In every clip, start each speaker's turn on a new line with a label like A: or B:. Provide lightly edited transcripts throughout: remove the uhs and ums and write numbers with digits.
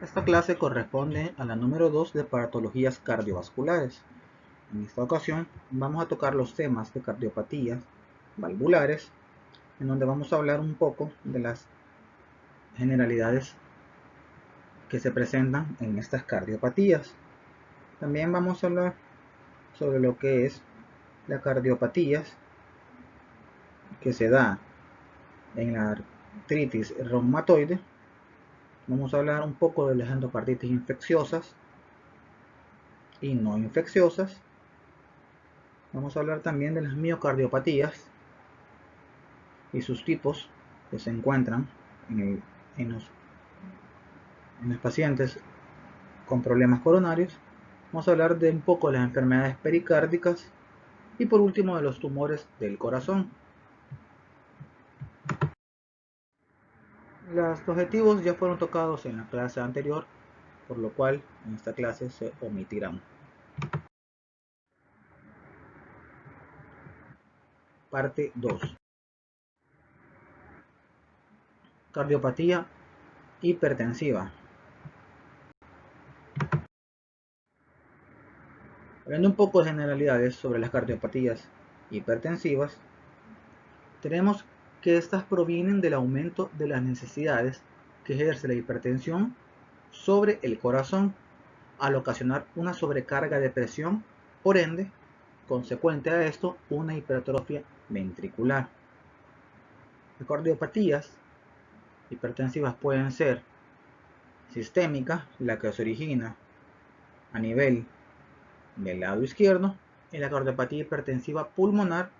A: Esta clase corresponde a la número 2 de patologías cardiovasculares. En esta ocasión vamos a tocar los temas de cardiopatías valvulares, en donde vamos a hablar un poco de las generalidades que se presentan en estas cardiopatías. También vamos a hablar sobre lo que es las cardiopatías que se da en la artritis reumatoide. Vamos a hablar un poco de las endocarditis infecciosas y no infecciosas. Vamos a hablar también de las miocardiopatías y sus tipos que se encuentran en los pacientes con problemas coronarios. Vamos a hablar de un poco de las enfermedades pericárdicas y por último de los tumores del corazón. Los objetivos ya fueron tocados en la clase anterior, por lo cual en esta clase se omitirán. Parte 2. Cardiopatía hipertensiva. Hablando un poco de generalidades sobre las cardiopatías hipertensivas, tenemos que estas provienen del aumento de las necesidades que ejerce la hipertensión sobre el corazón al ocasionar una sobrecarga de presión, por ende, consecuente a esto, una hipertrofia ventricular. Las cardiopatías hipertensivas pueden ser sistémicas, la que se origina a nivel del lado izquierdo, y la cardiopatía hipertensiva pulmonar,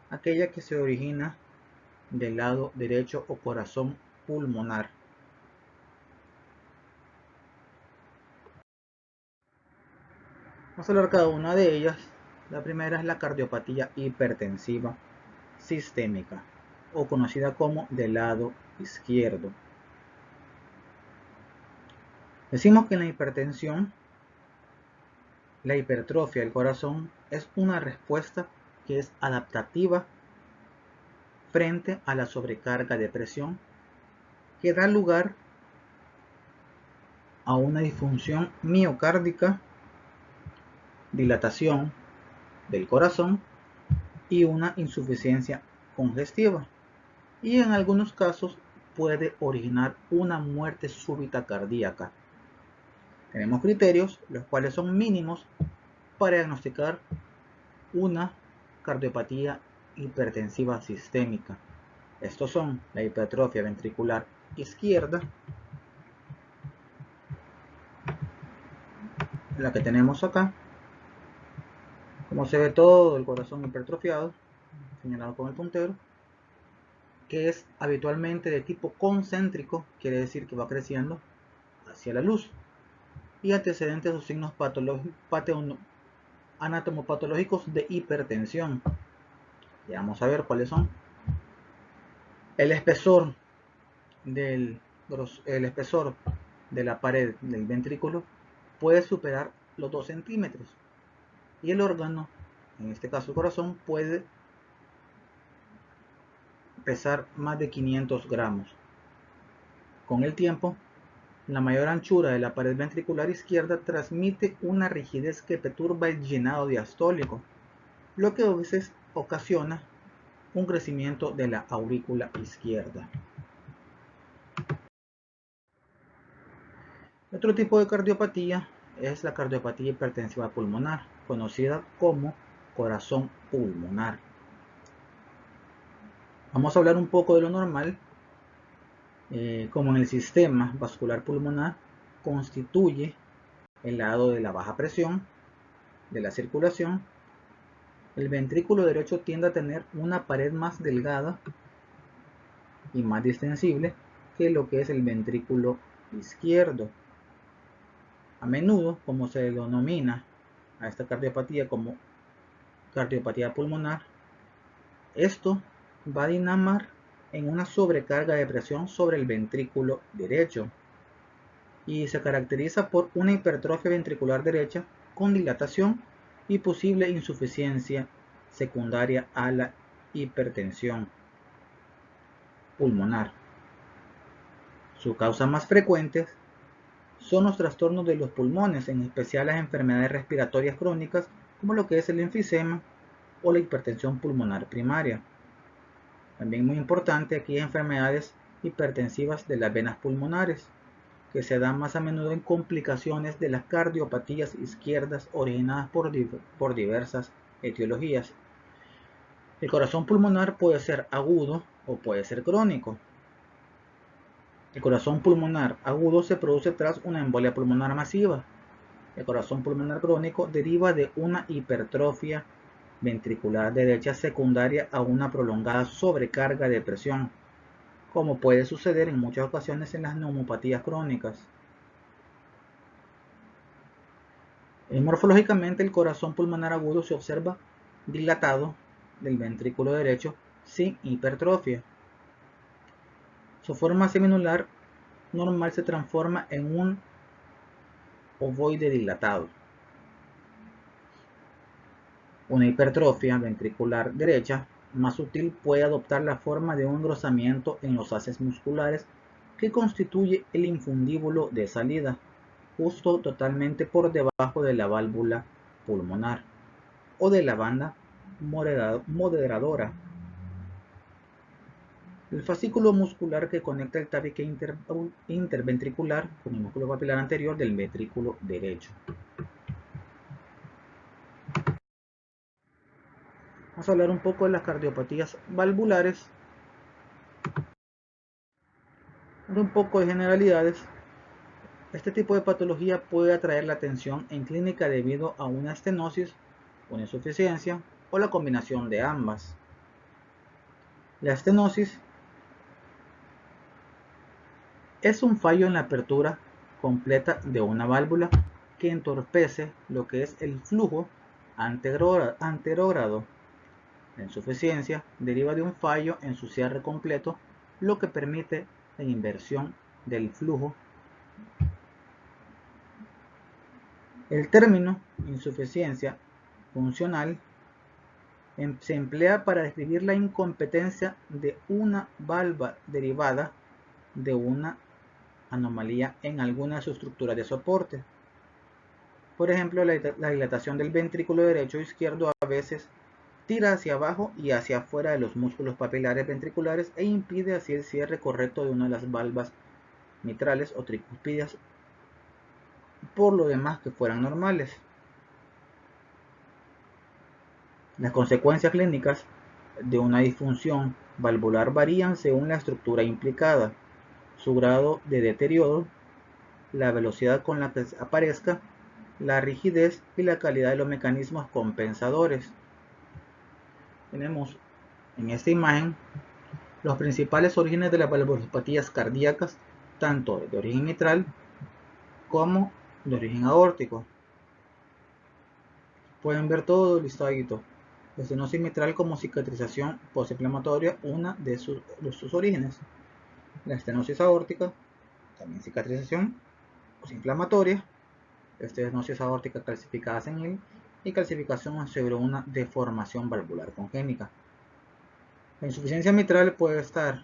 A: aquella que se origina del lado derecho o corazón pulmonar. Vamos a hablar cada una de ellas. La primera es la cardiopatía hipertensiva sistémica, o conocida como del lado izquierdo. Decimos que en la hipertensión, la hipertrofia del corazón es una respuesta que es adaptativa frente a la sobrecarga de presión que da lugar a una disfunción miocárdica, dilatación del corazón y una insuficiencia congestiva, y en algunos casos puede originar una muerte súbita cardíaca. Tenemos criterios los cuales son mínimos para diagnosticar una cardiopatía hipertensiva sistémica. Estos son la hipertrofia ventricular izquierda, la que tenemos acá, como se ve todo el corazón hipertrofiado, señalado con el puntero, que es habitualmente de tipo concéntrico, quiere decir que va creciendo hacia la luz, y antecedentes o signos anatomopatológicos de hipertensión. Ya vamos a ver cuáles son. El espesor el espesor de la pared del ventrículo puede superar los 2 centímetros, y el órgano, en este caso el corazón, puede pesar más de 500 gramos. Con el tiempo, la mayor anchura de la pared ventricular izquierda transmite una rigidez que perturba el llenado diastólico, lo que a veces ocasiona un crecimiento de la aurícula izquierda. Otro tipo de cardiopatía es la cardiopatía hipertensiva pulmonar, conocida como corazón pulmonar. Vamos a hablar un poco de lo normal, como en el sistema vascular pulmonar constituye el lado de la baja presión de la circulación. El ventrículo derecho tiende a tener una pared más delgada y más distensible que lo que es el ventrículo izquierdo. A menudo, como se denomina a esta cardiopatía como cardiopatía pulmonar, esto va a dinamar en una sobrecarga de presión sobre el ventrículo derecho y se caracteriza por una hipertrofia ventricular derecha con dilatación y posible insuficiencia secundaria a la hipertensión pulmonar. Sus causas más frecuentes son los trastornos de los pulmones, en especial las enfermedades respiratorias crónicas, como lo que es el enfisema o la hipertensión pulmonar primaria. También muy importante aquí enfermedades hipertensivas de las venas pulmonares, que se dan más a menudo en complicaciones de las cardiopatías izquierdas originadas por diversas etiologías. El corazón pulmonar puede ser agudo o puede ser crónico. El corazón pulmonar agudo se produce tras una embolia pulmonar masiva. El corazón pulmonar crónico deriva de una hipertrofia ventricular derecha secundaria a una prolongada sobrecarga de presión, como puede suceder en muchas ocasiones en las neumopatías crónicas. Morfológicamente, el corazón pulmonar agudo se observa dilatado del ventrículo derecho sin hipertrofia. Su forma semilunar normal se transforma en un ovoide dilatado. Una hipertrofia ventricular derecha más sutil puede adoptar la forma de un engrosamiento en los haces musculares que constituye el infundíbulo de salida, justo totalmente por debajo de la válvula pulmonar o de la banda moderadora. El fascículo muscular que conecta el tabique interventricular con el músculo papilar anterior del ventrículo derecho. Vamos a hablar un poco de las cardiopatías valvulares, un poco de generalidades. Este tipo de patología puede atraer la atención en clínica debido a una estenosis, una insuficiencia o la combinación de ambas. La estenosis es un fallo en la apertura completa de una válvula que entorpece lo que es el flujo anterogrado. La insuficiencia deriva de un fallo en su cierre completo, lo que permite la inversión del flujo. El término insuficiencia funcional se emplea para describir la incompetencia de una válvula derivada de una anomalía en alguna de sus estructuras de soporte. Por ejemplo, la dilatación del ventrículo derecho o izquierdo a veces tira hacia abajo y hacia afuera de los músculos papilares ventriculares e impide así el cierre correcto de una de las valvas mitrales o tricúspidas, por lo demás que fueran normales. Las consecuencias clínicas de una disfunción valvular varían según la estructura implicada, su grado de deterioro, la velocidad con la que aparezca, la rigidez y la calidad de los mecanismos compensadores. Tenemos en esta imagen los principales orígenes de las valvulopatías cardíacas, tanto de origen mitral como de origen aórtico. Pueden ver todo listadito. La estenosis mitral como cicatrización postinflamatoria, una de sus orígenes. La estenosis aórtica, también cicatrización postinflamatoria. Estenosis aórtica calcificada senil y calcificación sobre una deformación valvular congénita. La insuficiencia mitral puede estar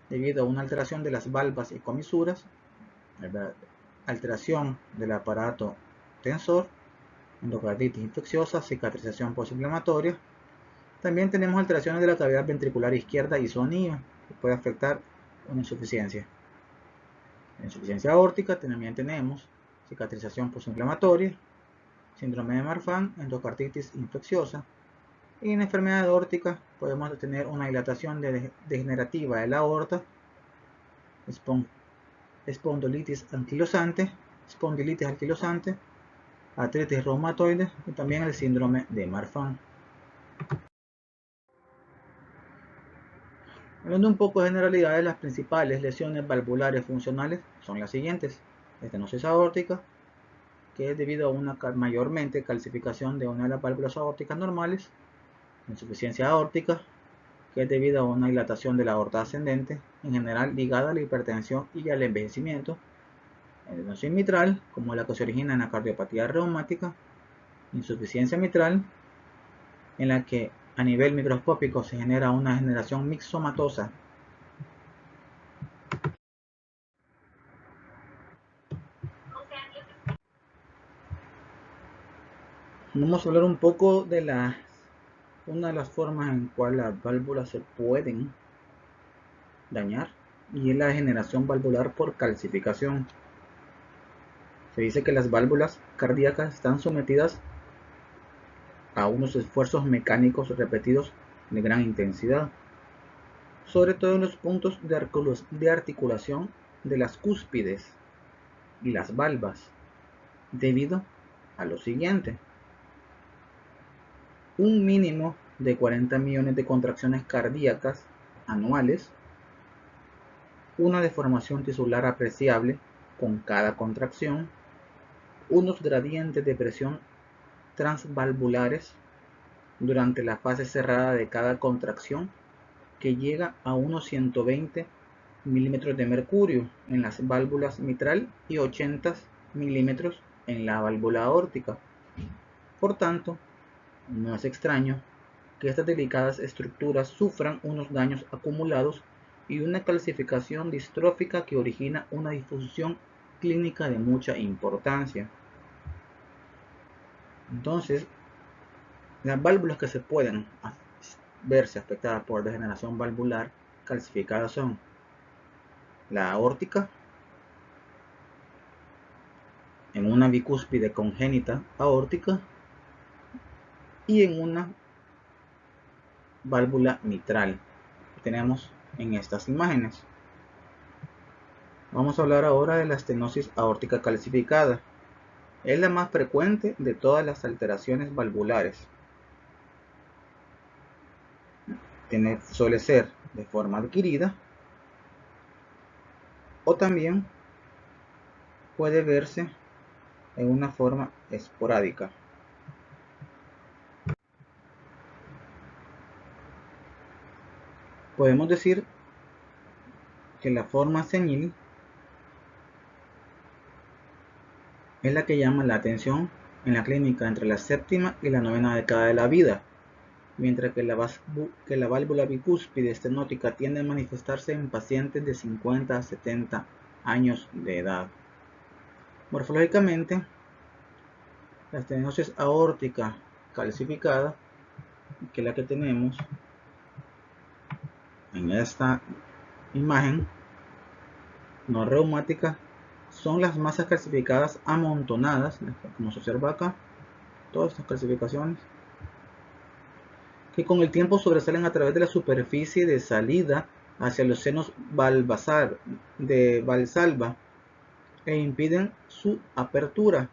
A: debido a una alteración de las valvas y comisuras, alteración del aparato tensor, endocarditis infecciosa, cicatrización postinflamatoria. También tenemos alteraciones de la cavidad ventricular izquierda y su anillo, que puede afectar una insuficiencia. En insuficiencia aórtica también tenemos cicatrización postinflamatoria, síndrome de Marfan, endocarditis infecciosa. Y en enfermedad aórtica podemos tener una dilatación degenerativa de la aorta, espondilitis anquilosante, artritis reumatoide y también el síndrome de Marfan. Hablando un poco de generalidades, las principales lesiones valvulares funcionales son las siguientes: estenosis aórtica, que es debido a una mayormente calcificación de una de las válvulas aórticas normales; insuficiencia aórtica, que es debido a una dilatación de la aorta ascendente, en general ligada a la hipertensión y al envejecimiento; estenosis mitral, como la que se origina en la cardiopatía reumática; insuficiencia mitral, en la que a nivel microscópico se genera una generación mixomatosa Vamos a hablar un poco de una de las formas en cual las válvulas se pueden dañar, y es la degeneración valvular por calcificación. Se dice que las válvulas cardíacas están sometidas a unos esfuerzos mecánicos repetidos de gran intensidad, sobre todo en los puntos de articulación de las cúspides y las valvas, debido a lo siguiente: un mínimo de 40 millones de contracciones cardíacas anuales, una deformación tisular apreciable con cada contracción, unos gradientes de presión transvalvulares durante la fase cerrada de cada contracción que llega a unos 120 milímetros de mercurio en las válvulas mitral y 80 milímetros en la válvula aórtica. Por tanto, no es extraño que estas delicadas estructuras sufran unos daños acumulados y una calcificación distrófica que origina una disfunción clínica de mucha importancia. Entonces, las válvulas que se pueden verse afectadas por degeneración valvular calcificada son la aórtica, en una bicúspide congénita aórtica y en una válvula mitral que tenemos en estas imágenes. Vamos a hablar ahora de la estenosis aórtica calcificada. Es la más frecuente de todas las alteraciones valvulares. Suele ser de forma adquirida o también puede verse en una forma esporádica. Podemos decir que la forma senil es la que llama la atención en la clínica entre la séptima y la novena década de la vida, mientras que la válvula bicúspide estenótica tiende a manifestarse en pacientes de 50 a 70 años de edad. Morfológicamente, la estenosis aórtica calcificada, que es la que tenemos en esta imagen no reumática, son las masas calcificadas amontonadas, como se observa acá, todas estas calcificaciones, que con el tiempo sobresalen a través de la superficie de salida hacia los senos de valsalva e impiden su apertura.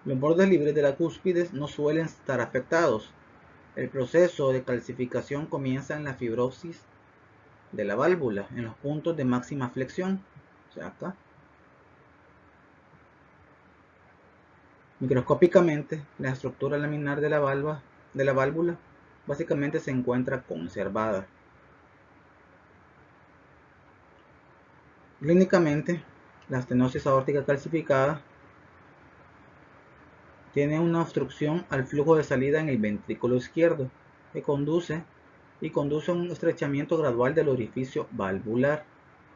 A: Los bordes libres de la cúspide no suelen estar afectados. El proceso de calcificación comienza en la fibrosis de la válvula, en los puntos de máxima flexión, o sea acá. Microscópicamente, la estructura laminar de la válvula básicamente se encuentra conservada. Clínicamente, la estenosis aórtica calcificada tiene una obstrucción al flujo de salida en el ventrículo izquierdo que conduce a un estrechamiento gradual del orificio valvular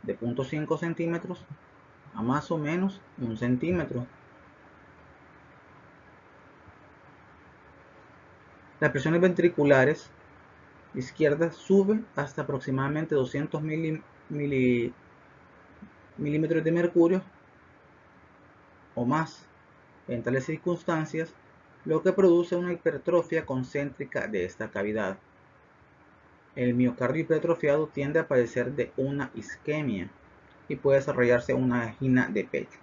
A: de 0.5 centímetros a más o menos 1 centímetro. Las presiones ventriculares izquierdas suben hasta aproximadamente 200 milímetros de mercurio o más en tales circunstancias, lo que produce una hipertrofia concéntrica de esta cavidad. El miocardio hipertrofiado tiende a padecer de una isquemia y puede desarrollarse una angina de pecho.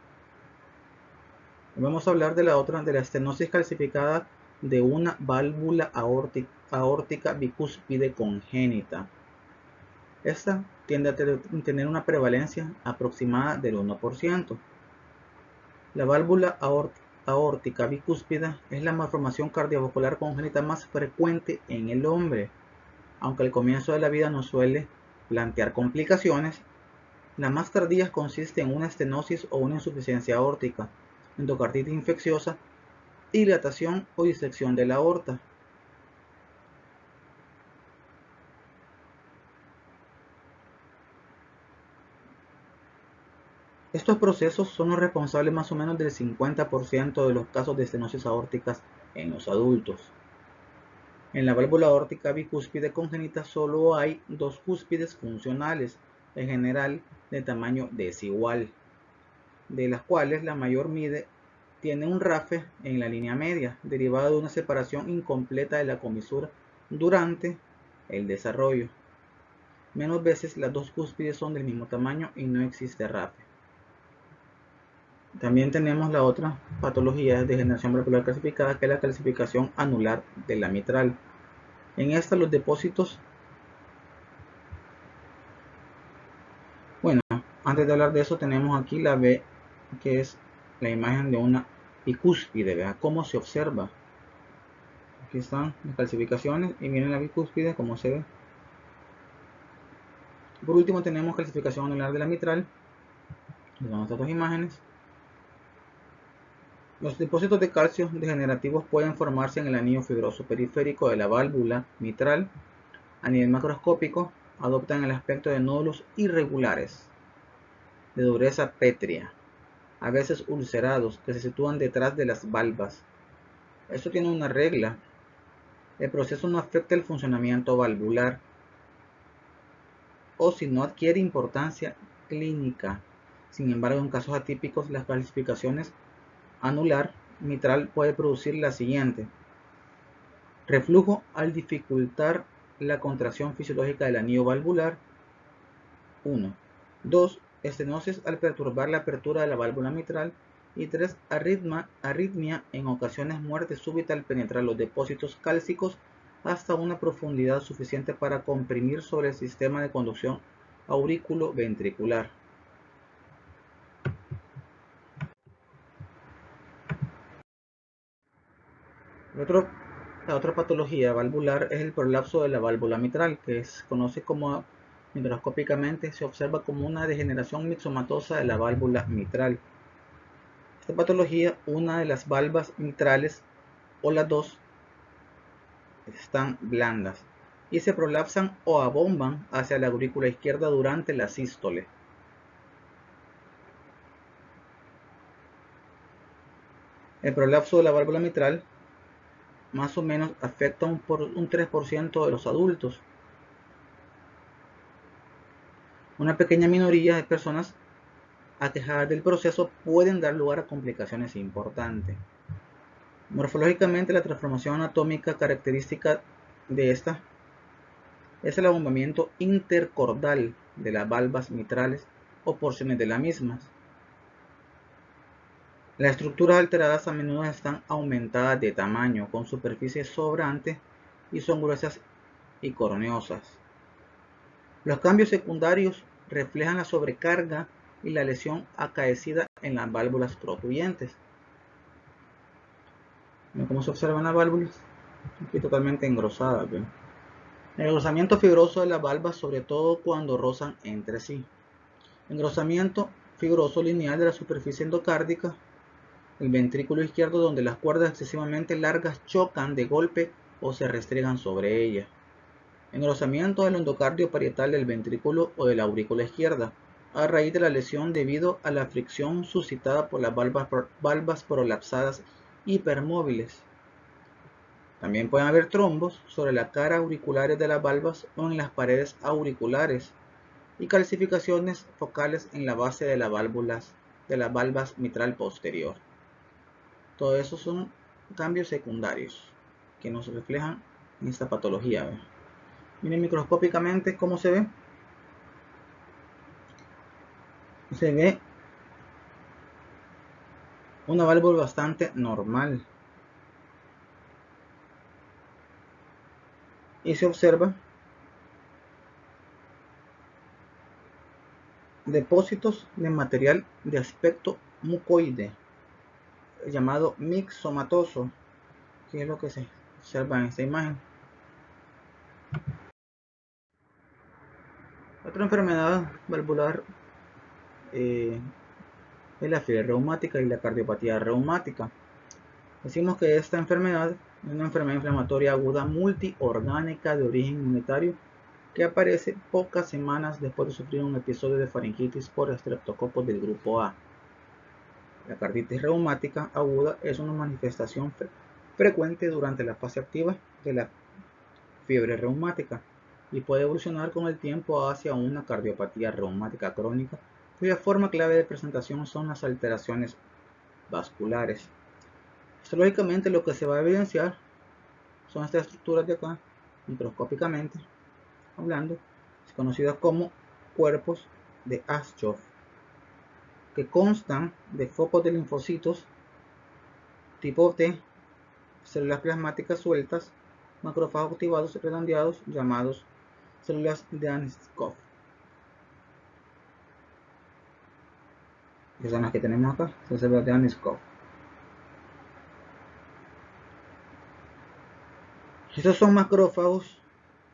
A: Vamos a hablar de la estenosis calcificada de una válvula aórtica bicúspide congénita. Esta tiende a tener una prevalencia aproximada del 1%. La válvula aórtica bicúspide es la malformación cardiovascular congénita más frecuente en el hombre. Aunque al comienzo de la vida no suele plantear complicaciones, la más tardía consiste en una estenosis o una insuficiencia aórtica, endocarditis infecciosa, dilatación o disección de la aorta. Estos procesos son los responsables más o menos del 50% de los casos de estenosis aórticas en los adultos. En la válvula aórtica bicúspide congénita solo hay dos cúspides funcionales, en general de tamaño desigual, de las cuales la mayor tiene un rafe en la línea media, derivado de una separación incompleta de la comisura durante el desarrollo. Menos veces las dos cúspides son del mismo tamaño y no existe rafe. También tenemos la otra patología de degeneración valvular clasificada, que es la clasificación anular de la mitral. En esta los depósitos, bueno, antes de hablar de eso tenemos aquí la B, que es la imagen de una bicúspide. Vea cómo se observa. Aquí están las clasificaciones y miren la bicúspide cómo se ve. Por último tenemos clasificación anular de la mitral. Son estas dos imágenes. Los depósitos de calcio degenerativos pueden formarse en el anillo fibroso periférico de la válvula mitral. A nivel macroscópico, adoptan el aspecto de nódulos irregulares, de dureza pétrea, a veces ulcerados, que se sitúan detrás de las valvas. Esto tiene una regla. El proceso no afecta el funcionamiento valvular, o si no adquiere importancia clínica. Sin embargo, en casos atípicos, las clasificaciones anular mitral puede producir la siguiente: reflujo al dificultar la contracción fisiológica del anillo valvular. 1. 2. Estenosis al perturbar la apertura de la válvula mitral. Y 3. Arritmia, en ocasiones muerte súbita al penetrar los depósitos cálcicos hasta una profundidad suficiente para comprimir sobre el sistema de conducción auriculoventricular. La otra patología valvular es el prolapso de la válvula mitral, que se conoce como, microscópicamente, se observa como una degeneración mixomatosa de la válvula mitral. Esta patología, una de las valvas mitrales o las dos están blandas y se prolapsan o abomban hacia la aurícula izquierda durante la sístole. El prolapso de la válvula mitral más o menos afecta un 3% de los adultos. Una pequeña minoría de personas aquejadas del proceso pueden dar lugar a complicaciones importantes. Morfológicamente, la transformación anatómica característica de esta es el abombamiento intercordal de las valvas mitrales o porciones de las mismas. Las estructuras alteradas a menudo están aumentadas de tamaño, con superficies sobrantes y son gruesas y corneosas. Los cambios secundarios reflejan la sobrecarga y la lesión acaecida en las válvulas protuyentes. ¿Ven cómo se observan las válvulas? Aquí totalmente engrosadas. ¿Ven? El engrosamiento fibroso de las valvas, sobre todo cuando rozan entre sí. Engrosamiento fibroso lineal de la superficie endocárdica, el ventrículo izquierdo, donde las cuerdas excesivamente largas chocan de golpe o se restriegan sobre ella. Engrosamiento del endocardio parietal del ventrículo o de la aurícula izquierda, a raíz de la lesión debido a la fricción suscitada por las valvas prolapsadas hipermóviles. También pueden haber trombos sobre la cara auriculares de las valvas o en las paredes auriculares, y calcificaciones focales en la base de las valvas mitral posterior. Todo eso son cambios secundarios que nos reflejan en esta patología. ¿Ve? Miren microscópicamente cómo se ve. Se ve una válvula bastante normal. Y se observa depósitos de material de aspecto mucoide, llamado mixomatoso, que es lo que se observa en esta imagen. Otra enfermedad valvular es la fiebre reumática y la cardiopatía reumática. Decimos que esta enfermedad es una enfermedad inflamatoria aguda multiorgánica de origen inmunitario que aparece pocas semanas después de sufrir un episodio de faringitis por estreptococos del grupo A. La carditis reumática aguda es una manifestación frecuente durante la fase activa de la fiebre reumática y puede evolucionar con el tiempo hacia una cardiopatía reumática crónica, cuya forma clave de presentación son las alteraciones vasculares. Histológicamente lo que se va a evidenciar son estas estructuras de acá, microscópicamente hablando, conocidas como cuerpos de Aschoff, que constan de focos de linfocitos tipo T, células plasmáticas sueltas, macrófagos activados redondeados llamados células de Aniscoff, que son las que tenemos acá, son células de Aniscoff. Estos son macrófagos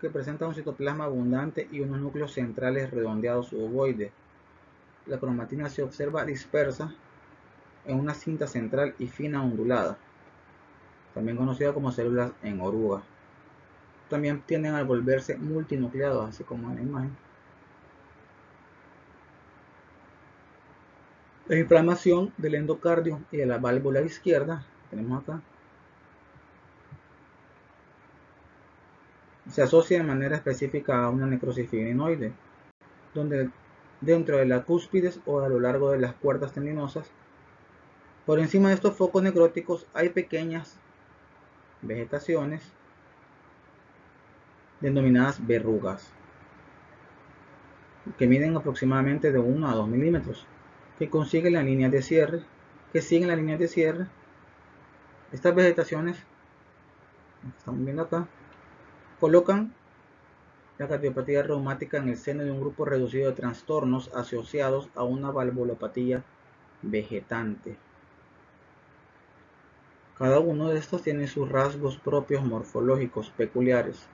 A: que presentan un citoplasma abundante y unos núcleos centrales redondeados u ovoides. La cromatina se observa dispersa en una cinta central y fina ondulada, también conocida como células en oruga. También tienden a volverse multinucleados, así como en la imagen. La inflamación del endocardio y de la válvula izquierda, tenemos acá, se asocia de manera específica a una necrosis fibrinoide, donde dentro de la cúspide o a lo largo de las cuerdas tendinosas, por encima de estos focos necróticos hay pequeñas vegetaciones denominadas verrugas, que miden aproximadamente de 1 a 2 milímetros, que siguen la línea de cierre. Estas vegetaciones, que estamos viendo acá, colocan la cardiopatía reumática en el seno de un grupo reducido de trastornos asociados a una valvulopatía vegetante. Cada uno de estos tiene sus rasgos propios morfológicos peculiares.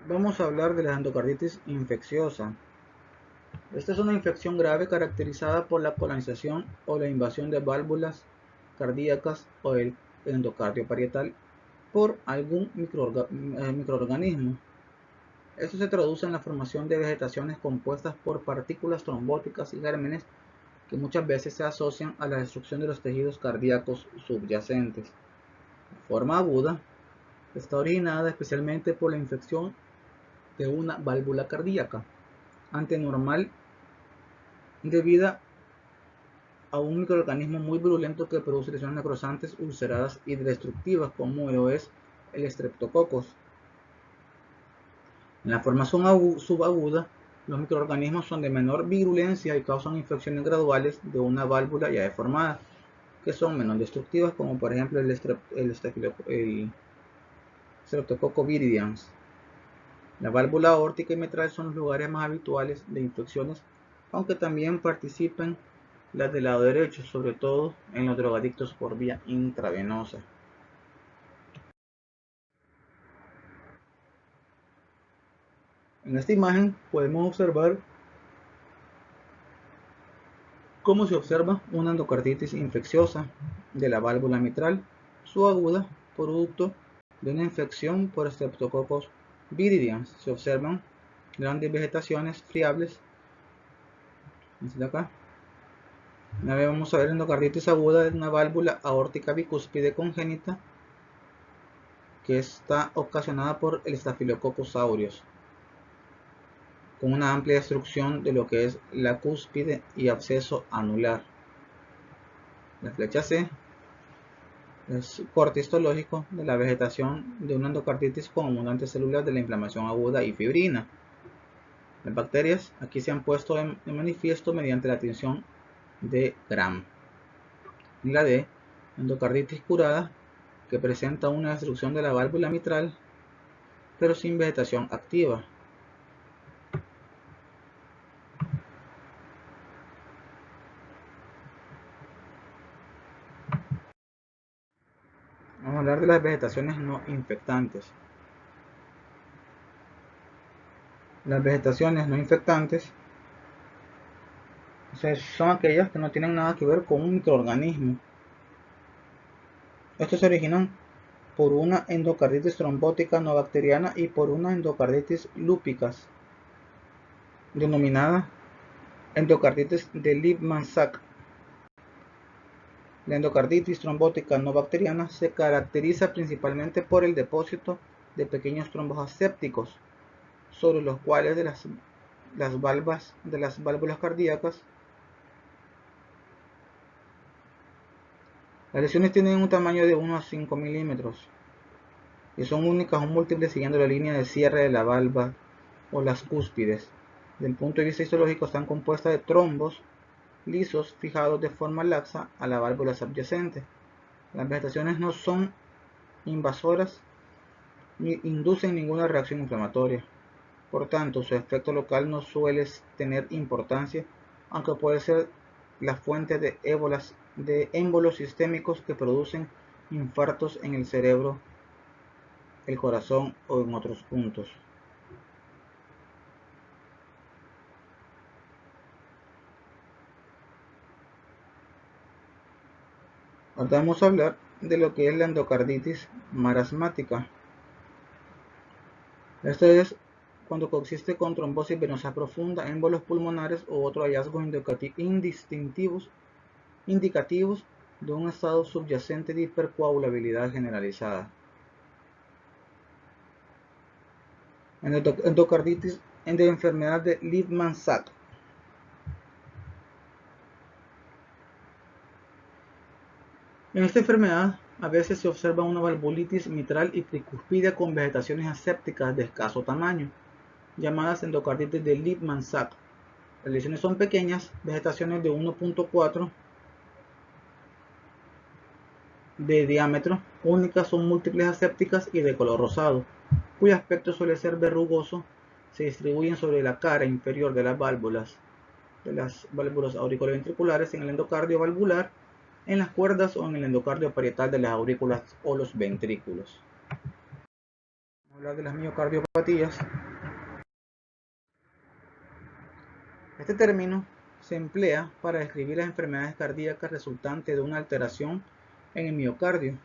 A: Vamos a hablar de la endocarditis infecciosa. Esta es una infección grave caracterizada por la colonización o la invasión de válvulas cardíacas o el endocardio parietal por algún microorganismo. Esto se traduce en la formación de vegetaciones compuestas por partículas trombóticas y gérmenes que muchas veces se asocian a la destrucción de los tejidos cardíacos subyacentes. La forma aguda está originada especialmente por la infección de una válvula cardíaca antenormal debida a un microorganismo muy virulento que produce lesiones necrosantes, ulceradas y destructivas, como lo es el Streptococcus. En la formación subaguda, los microorganismos son de menor virulencia y causan infecciones graduales de una válvula ya deformada, que son menos destructivas, como por ejemplo el Streptococcus viridans. La válvula aórtica y mitral son los lugares más habituales de infecciones, aunque también participan las del lado derecho, sobre todo en los drogadictos por vía intravenosa. En esta imagen podemos observar cómo se observa una endocarditis infecciosa de la válvula mitral subaguda producto de una infección por Streptococcus viridans. Se observan grandes vegetaciones friables. Desde acá. Una vez vamos a ver endocarditis aguda de una válvula aórtica bicúspide congénita que está ocasionada por el Staphylococcus aureus, con una amplia destrucción de lo que es la cúspide y absceso anular. La flecha C es corte histológico de la vegetación de una endocarditis con abundantes células de la inflamación aguda y fibrina. Las bacterias aquí se han puesto de manifiesto mediante la tinción de Gram. En la D, endocarditis curada, que presenta una destrucción de la válvula mitral, pero sin vegetación activa. Vamos a hablar de las vegetaciones no infectantes. Las vegetaciones no infectantes son aquellas que no tienen nada que ver con un microorganismo. Estos se originan por una endocarditis trombótica no bacteriana y por una endocarditis lúpicas, denominada endocarditis de Liebman-Sachs. La endocarditis trombótica no bacteriana se caracteriza principalmente por el depósito de pequeños trombos asépticos sobre los cuales de las válvulas cardíacas. Las lesiones tienen un tamaño de 1 a 5 milímetros y son únicas o múltiples siguiendo la línea de cierre de la valva o las cúspides. Desde el punto de vista histológico, están compuestas de trombos lisos fijados de forma laxa a la válvula subyacente. Las vegetaciones no son invasoras ni inducen ninguna reacción inflamatoria. Por tanto, su efecto local no suele tener importancia, aunque puede ser la fuente de émbolos sistémicos que producen infartos en el cerebro, el corazón o en otros puntos. Ahora vamos a hablar de lo que es la endocarditis marasmática. Esto es cuando coexiste con trombosis venosa profunda, émbolos pulmonares u otros hallazgos indicativos de un estado subyacente de hipercoagulabilidad generalizada. Endocarditis de enfermedad de Liebman-Sachs. En esta enfermedad a veces se observa una valvulitis mitral y tricuspidea con vegetaciones asépticas de escaso tamaño, llamadas endocarditis de Liebman-Sachs. Las lesiones son pequeñas, vegetaciones de 1.4 de diámetro, únicas o múltiples asépticas y de color rosado, cuyo aspecto suele ser verrugoso. Se distribuyen sobre la cara inferior de las válvulas auriculoventriculares, en el endocardio valvular, en las cuerdas o en el endocardio parietal de las aurículas o los ventrículos. Vamos a hablar de las miocardiopatías. Este término se emplea para describir las enfermedades cardíacas resultantes de una alteración en el miocardio.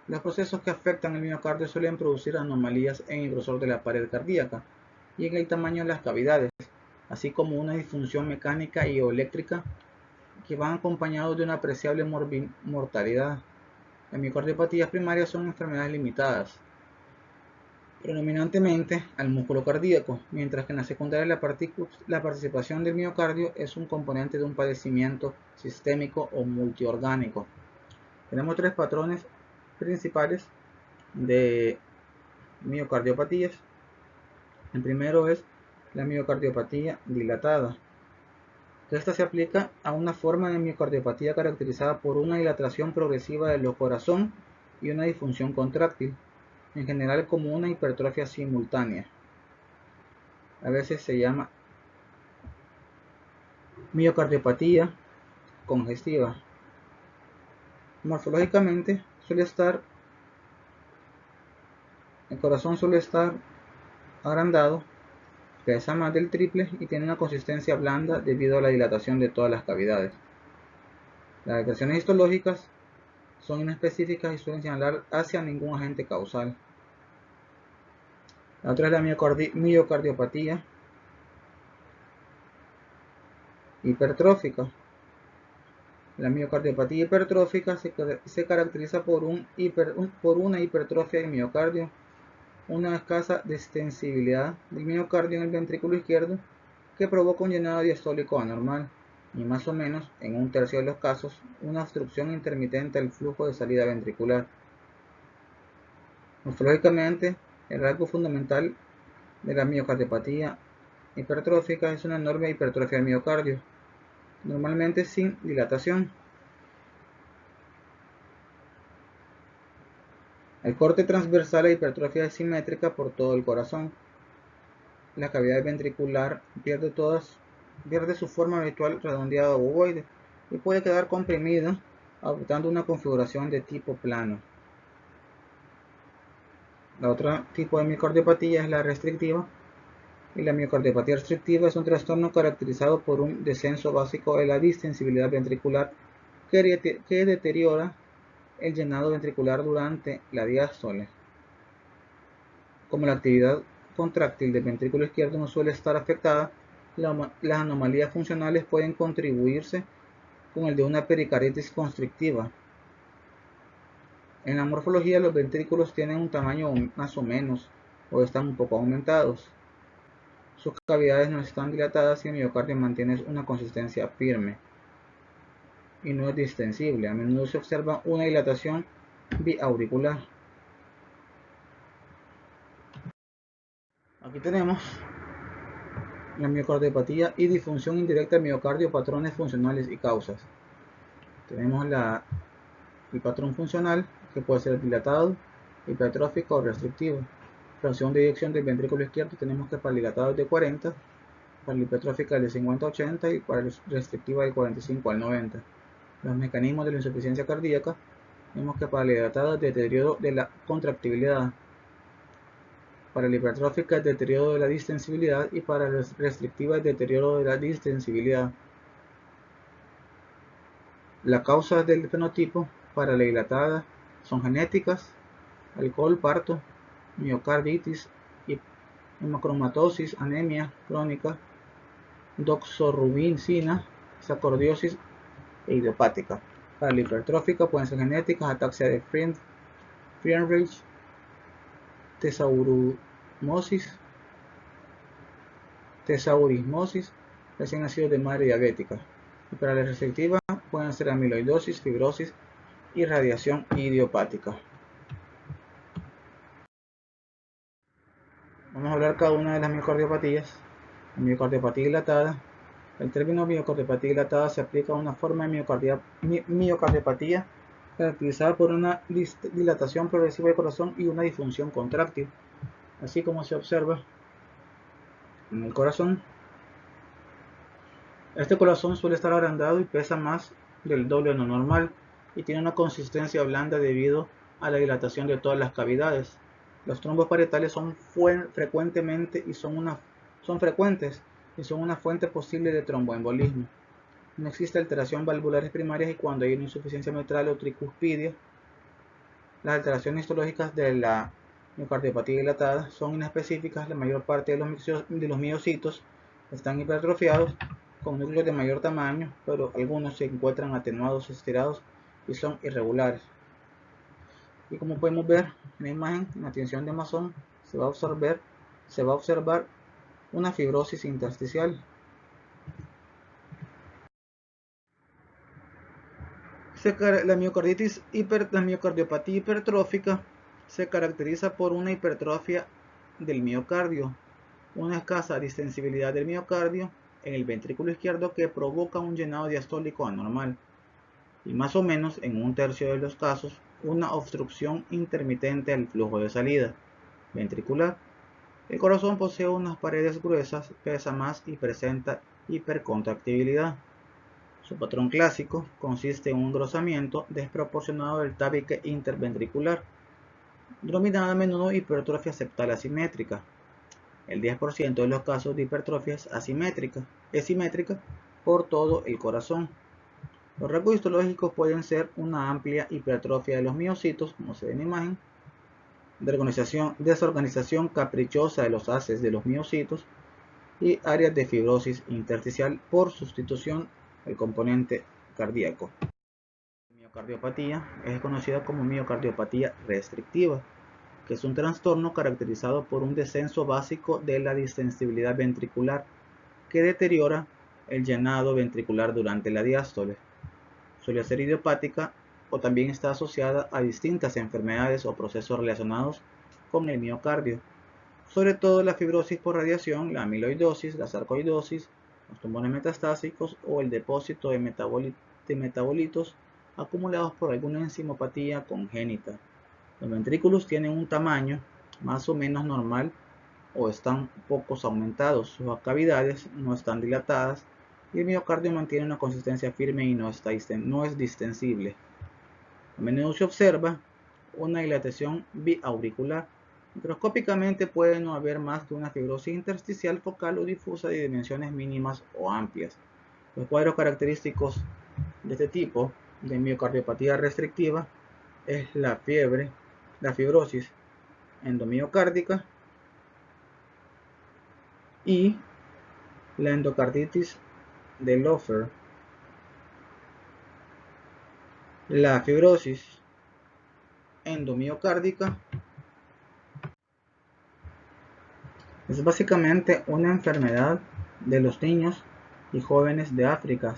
A: Los procesos que afectan el miocardio suelen producir anomalías en el grosor de la pared cardíaca y en el tamaño de las cavidades, así como una disfunción mecánica y o eléctrica que van acompañados de una apreciable mortalidad. Las miocardiopatías primarias son enfermedades limitadas predominantemente al músculo cardíaco, mientras que en la secundaria la participación del miocardio es un componente de un padecimiento sistémico o multiorgánico. Tenemos tres patrones principales de miocardiopatías. El primero es la miocardiopatía dilatada. Esta se aplica a una forma de miocardiopatía caracterizada por una dilatación progresiva del corazón y una disfunción contráctil, en general como una hipertrofia simultánea. A veces se llama miocardiopatía congestiva. Morfológicamente el corazón suele estar agrandado, pesa más del triple y tiene una consistencia blanda debido a la dilatación de todas las cavidades. Las alteraciones histológicas son inespecíficas y suelen señalar hacia ningún agente causal. La otra es la miocardiopatía hipertrófica. La miocardiopatía hipertrófica se caracteriza por una hipertrofia del miocardio, una escasa distensibilidad del miocardio en el ventrículo izquierdo que provoca un llenado diastólico anormal y más o menos, en un tercio de los casos, una obstrucción intermitente del flujo de salida ventricular. Morfológicamente, el rasgo fundamental de la miocardiopatía hipertrófica es una enorme hipertrofia del miocardio, normalmente sin dilatación. El corte transversal e hipertrofia es simétrica por todo el corazón. La cavidad ventricular pierde su forma habitual redondeada o ovoide y puede quedar comprimida, adoptando una configuración de tipo plano. La otra tipo de miocardiopatía es la restrictiva, y la miocardiopatía restrictiva es un trastorno caracterizado por un descenso básico de la distensibilidad ventricular que deteriora el llenado ventricular durante la diástole. Como la actividad contráctil del ventrículo izquierdo no suele estar afectada, las anomalías funcionales pueden contribuirse con el de una pericarditis constrictiva. En la morfología, los ventrículos tienen un tamaño más o menos o están un poco aumentados. Sus cavidades no están dilatadas y el miocardio mantiene una consistencia firme y no es distensible. A menudo se observa una dilatación biauricular. Aquí tenemos la miocardiopatía y disfunción indirecta del miocardio, patrones funcionales y causas. Tenemos el patrón funcional, que puede ser dilatado, hipertrófico o restrictivo. Fracción de eyección del ventrículo izquierdo tenemos que para el dilatado es de 40, para el hipertrófico es de 50 a 80 y para el restrictivo de 45 al 90. Los mecanismos de la insuficiencia cardíaca tenemos que para el dilatado es deterioro de la contractibilidad, para el hipertrófico es deterioro de la distensibilidad y para el restrictivo es deterioro de la distensibilidad. Las causas del fenotipo para la dilatada son genéticas, alcohol, parto, miocarditis, hemocromatosis, anemia crónica, doxorubicina, sacardiosis e idiopática. Para la hipertrófica pueden ser genéticas, ataxia de Friedreich, tesaurismosis, recién nacidos de madre diabética. Y para la restrictiva pueden ser amiloidosis, fibrosis y radiación idiopática. Vamos a hablar cada una de las miocardiopatías. La miocardiopatía dilatada. El término miocardiopatía dilatada se aplica a una forma de miocardiopatía caracterizada por una dilatación progresiva del corazón y una disfunción contráctil, así como se observa en el corazón. Este corazón suele estar agrandado y pesa más del doble de lo normal y tiene una consistencia blanda debido a la dilatación de todas las cavidades. Los trombos parietales son frecuentes y son una fuente posible de tromboembolismo. No existe alteración valvulares primarias y cuando hay una insuficiencia mitral o tricuspidia, las alteraciones histológicas de la miocardiopatía dilatada son inespecíficas. La mayor parte de los miocitos están hipertrofiados con núcleos de mayor tamaño, pero algunos se encuentran atenuados, estirados y son irregulares. Y como podemos ver en la imagen, en la tinción de Masson se va a observar una fibrosis intersticial. La miocardiopatía hipertrófica se caracteriza por una hipertrofia del miocardio, una escasa distensibilidad del miocardio en el ventrículo izquierdo que provoca un llenado diastólico anormal y más o menos en un tercio de los casos una obstrucción intermitente al flujo de salida ventricular. El corazón posee unas paredes gruesas, pesa más y presenta hipercontractibilidad. Su patrón clásico consiste en un engrosamiento desproporcionado del tabique interventricular, denominada a menudo hipertrofia septal asimétrica. El 10% de los casos de hipertrofia es simétrica por todo el corazón. Los rasgos histológicos pueden ser una amplia hipertrofia de los miocitos, como se ve en la imagen, desorganización caprichosa de los haces de los miocitos y áreas de fibrosis intersticial por sustitución del componente cardíaco. La miocardiopatía es conocida como miocardiopatía restrictiva, que es un trastorno caracterizado por un descenso básico de la distensibilidad ventricular que deteriora el llenado ventricular durante la diástole. Suele ser idiopática o también está asociada a distintas enfermedades o procesos relacionados con el miocardio, sobre todo la fibrosis por radiación, la amiloidosis, la sarcoidosis, los tumores metastásicos o el depósito de metabolitos acumulados por alguna enzimopatía congénita. Los ventrículos tienen un tamaño más o menos normal o están pocos aumentados, sus cavidades no están dilatadas y el miocardio mantiene una consistencia firme y no es distensible. A menudo se observa una dilatación biauricular. Microscópicamente puede no haber más que una fibrosis intersticial focal o difusa de dimensiones mínimas o amplias. Los cuadros característicos de este tipo de miocardiopatía restrictiva es la fibrosis endomiocárdica y la endocarditis de Loeffler. La fibrosis endomiocárdica es básicamente una enfermedad de los niños y jóvenes de África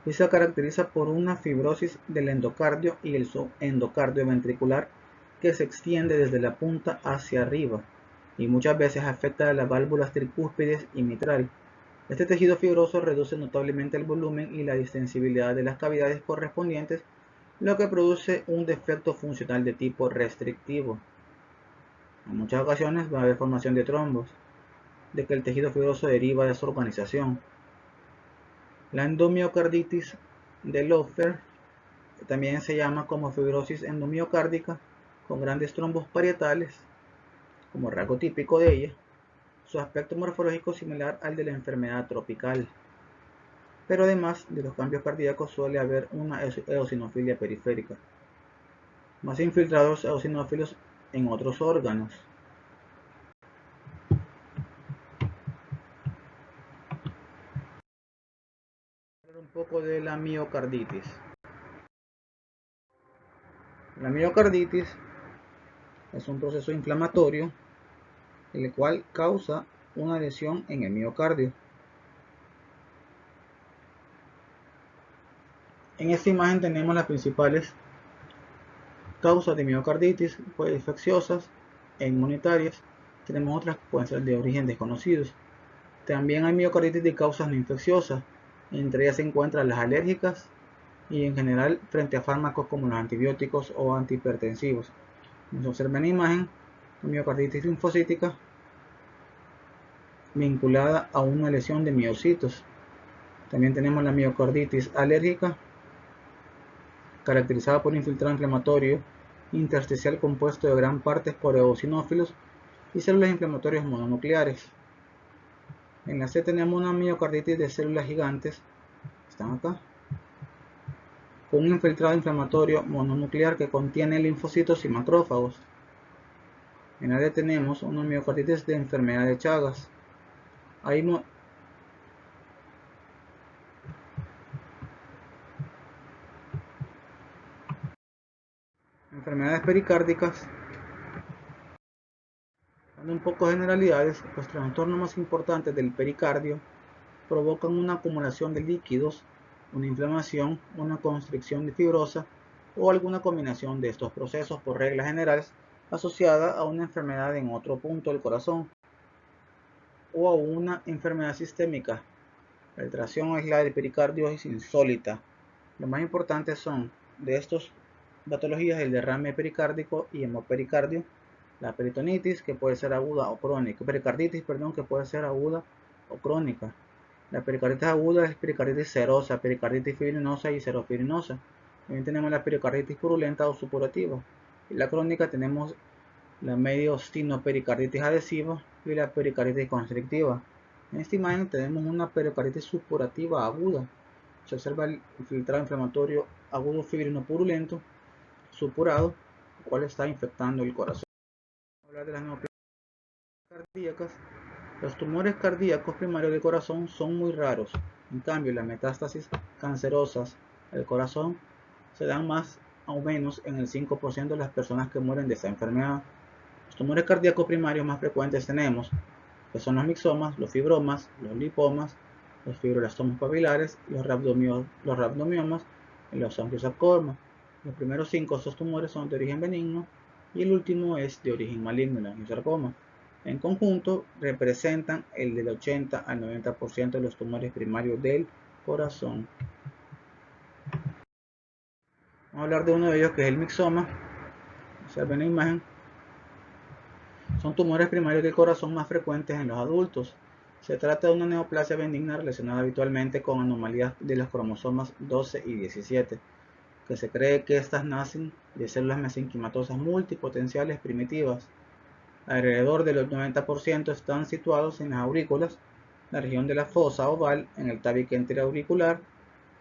A: y se caracteriza por una fibrosis del endocardio y el endocardio ventricular que se extiende desde la punta hacia arriba y muchas veces afecta a las válvulas tricúspides y mitral. Este tejido fibroso reduce notablemente el volumen y la distensibilidad de las cavidades correspondientes, lo que produce un defecto funcional de tipo restrictivo. En muchas ocasiones va a haber formación de trombos, de que el tejido fibroso deriva de su organización. La endomiocarditis de Loeffler también se llama como fibrosis endomiocárdica con grandes trombos parietales, como rasgo típico de ella. Su aspecto morfológico es similar al de la enfermedad tropical, pero además de los cambios cardíacos suele haber una eosinofilia periférica, más infiltrados eosinófilos en otros órganos. Un poco de la miocarditis. La miocarditis es un proceso inflamatorio el cual causa una lesión en el miocardio. En esta imagen tenemos las principales causas de miocarditis, pues infecciosas e inmunitarias. Tenemos otras que pueden ser de origen desconocido. También hay miocarditis de causas no infecciosas, entre ellas se encuentran las alérgicas y en general frente a fármacos como los antibióticos o antihipertensivos. Como se observa en la imagen, la miocarditis linfocítica vinculada a una lesión de miocitos. También tenemos la miocarditis alérgica, caracterizada por un infiltrado inflamatorio intersticial compuesto de gran parte por eosinófilos y células inflamatorias mononucleares. En la C tenemos una miocarditis de células gigantes, están acá, con un infiltrado inflamatorio mononuclear que contiene linfocitos y macrófagos. En la D tenemos una miocarditis de enfermedad de Chagas. Enfermedades pericárdicas. Dando un poco de generalidades, los trastornos más importantes del pericardio provocan una acumulación de líquidos, una inflamación, una constricción fibrosa o alguna combinación de estos procesos, por reglas generales asociada a una enfermedad en otro punto del corazón o a una enfermedad sistémica. La alteración aislada del pericardio es insólita. Lo más importantes son de estas patologías el derrame pericárdico y hemopericardio, la peritonitis que puede ser aguda o crónica, pericarditis, perdón, que puede ser aguda o crónica. La pericarditis aguda es pericarditis serosa, pericarditis fibrinosa y serofibrinosa. También tenemos la pericarditis purulenta o supurativa. Y la crónica tenemos la mediastinopericarditis adhesiva y la pericarditis constrictiva. En esta imagen tenemos una pericarditis supurativa aguda. Se observa el infiltrado inflamatorio agudo fibrino purulento supurado, el cual está infectando el corazón. Vamos a hablar de las neoplasias cardíacas. Los tumores cardíacos primarios del corazón son muy raros. En cambio, las metástasis cancerosas del corazón se dan más o menos en el 5% de las personas que mueren de esta enfermedad. Los tumores cardíacos primarios más frecuentes tenemos, que son los mixomas, los fibromas, los lipomas, los fibroblastomas papilares, los rhabdomiomas y los angiosarcomas. Los primeros 5 de estos tumores son de origen benigno y el último es de origen maligno, el angiosarcoma. En conjunto, representan el del 80 al 90% de los tumores primarios del corazón. Vamos a hablar de uno de ellos, que es el mixoma. Observen la imagen. Son tumores primarios del corazón más frecuentes en los adultos. Se trata de una neoplasia benigna relacionada habitualmente con anomalías de los cromosomas 12 y 17, que se cree que estas nacen de células mesenquimatosas multipotenciales primitivas. Alrededor del 90% están situados en las aurículas, la región de la fosa oval, en el tabique interauricular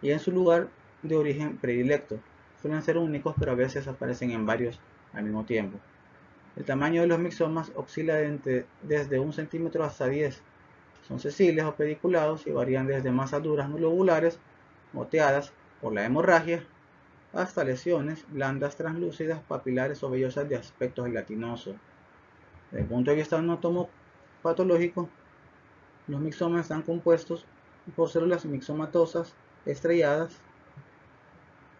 A: y en su lugar de origen predilecto. suelen ser únicos, pero a veces aparecen en varios al mismo tiempo. El tamaño de los mixomas oscila desde 1 centímetro hasta 10. Son sesiles o pediculados y varían desde masas duras no lobulares, moteadas por la hemorragia, hasta lesiones blandas translúcidas, papilares o vellosas de aspecto gelatinoso. Desde el punto de vista anatomopatológico, los mixomas están compuestos por células mixomatosas estrelladas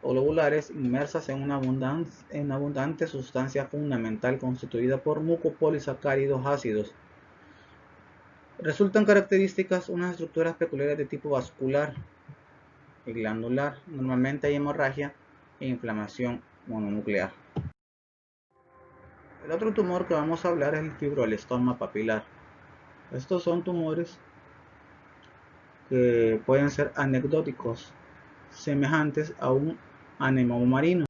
A: o lobulares inmersas en una abundante sustancia fundamental constituida por mucopolisacáridos ácidos. Resultan características unas estructuras peculiares de tipo vascular y glandular. Normalmente hay hemorragia e inflamación mononuclear. El otro tumor que vamos a hablar es el fibroelestoma papilar. Estos son tumores que pueden ser anecdóticos, semejantes a un anemoma marino,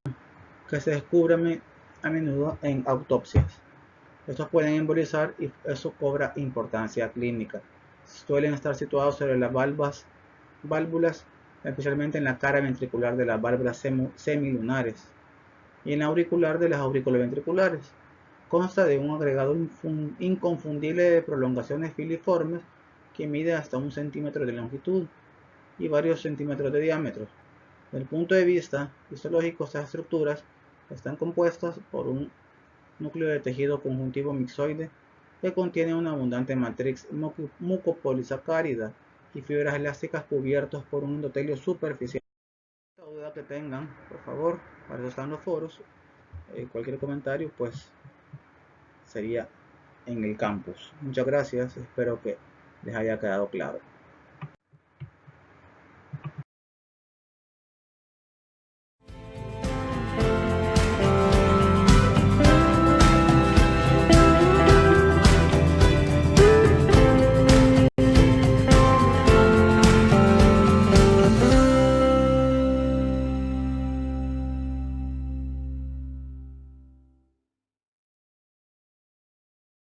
A: que se descubre a menudo en autopsias. Estos pueden embolizar y eso cobra importancia clínica. Suelen estar situados sobre las válvulas, especialmente en la cara ventricular de las válvulas semilunares y en la auricular de las auriculoventriculares. Consta de un agregado inconfundible de prolongaciones filiformes que mide hasta 1 centímetro de longitud y varios centímetros de diámetro. Desde el punto de vista histológico, estas estructuras están compuestas por un núcleo de tejido conjuntivo mixoide que contiene una abundante matriz mucopolisacárida y fibras elásticas cubiertos por un endotelio superficial. Cualquier duda que tengan, por favor, para eso están los foros. Cualquier comentario, pues sería en el campus. Muchas gracias, espero que les haya quedado claro.